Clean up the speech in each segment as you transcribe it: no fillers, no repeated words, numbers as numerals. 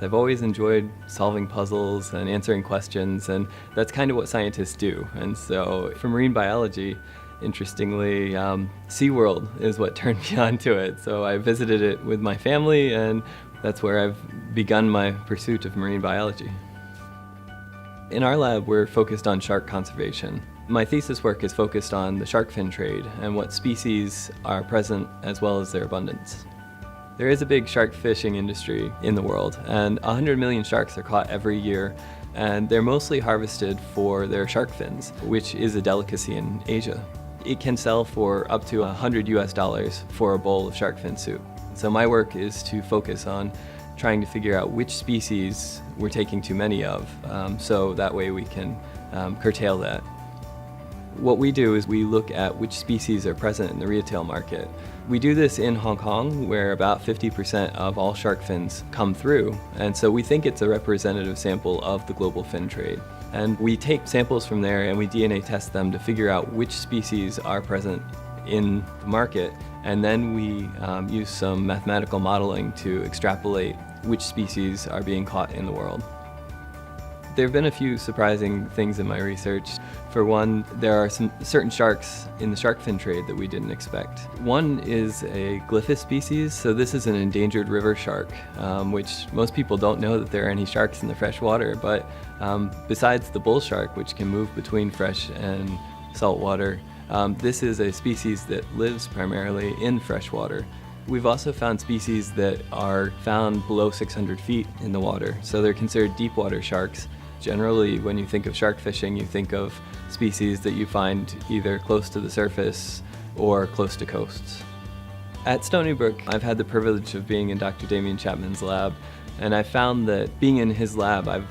I've always enjoyed solving puzzles and answering questions, and that's kind of what scientists do. And so for marine biology, interestingly, SeaWorld is what turned me on to it. So I visited it with my family, and that's where I've begun my pursuit of marine biology. In our lab, we're focused on shark conservation. My thesis work is focused on the shark fin trade and what species are present as well as their abundance. There is a big shark fishing industry in the world, and 100 million sharks are caught every year, and they're mostly harvested for their shark fins, which is a delicacy in Asia. It can sell for up to $100 for a bowl of shark fin soup. So my work is to focus on trying to figure out which species we're taking too many of, so that way we can curtail that. What we do is we look at which species are present in the retail market. We do this in Hong Kong, where about 50% of all shark fins come through, and so we think it's a representative sample of the global fin trade. And we take samples from there and we DNA test them to figure out which species are present in the market, and then we use some mathematical modeling to extrapolate which species are being caught in the world. There have been a few surprising things in my research. For one, there are some certain sharks in the shark fin trade that we didn't expect. One is a glyphis species, so this is an endangered river shark, which most people don't know that there are any sharks in the fresh water, but besides the bull shark, which can move between fresh and salt water, this is a species that lives primarily in fresh water. We've also found species that are found below 600 feet in the water, so they're considered deep water sharks. Generally, when you think of shark fishing, you think of species that you find either close to the surface or close to coasts. At Stony Brook, I've had the privilege of being in Dr. Damien Chapman's lab, and I found that being in his lab, I've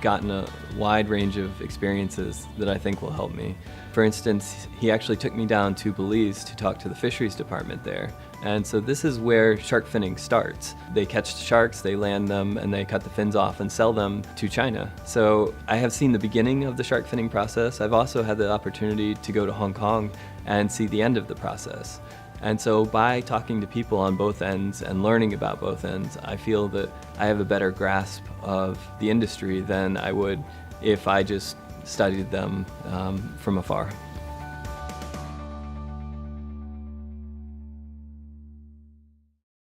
gotten a wide range of experiences that I think will help me. For instance, he actually took me down to Belize to talk to the fisheries department there. And so this is where shark finning starts. They catch the sharks, they land them, and they cut the fins off and sell them to China. So I have seen the beginning of the shark finning process. I've also had the opportunity to go to Hong Kong and see the end of the process. And so by talking to people on both ends and learning about both ends, I feel that I have a better grasp of the industry than I would if I just studied them from afar.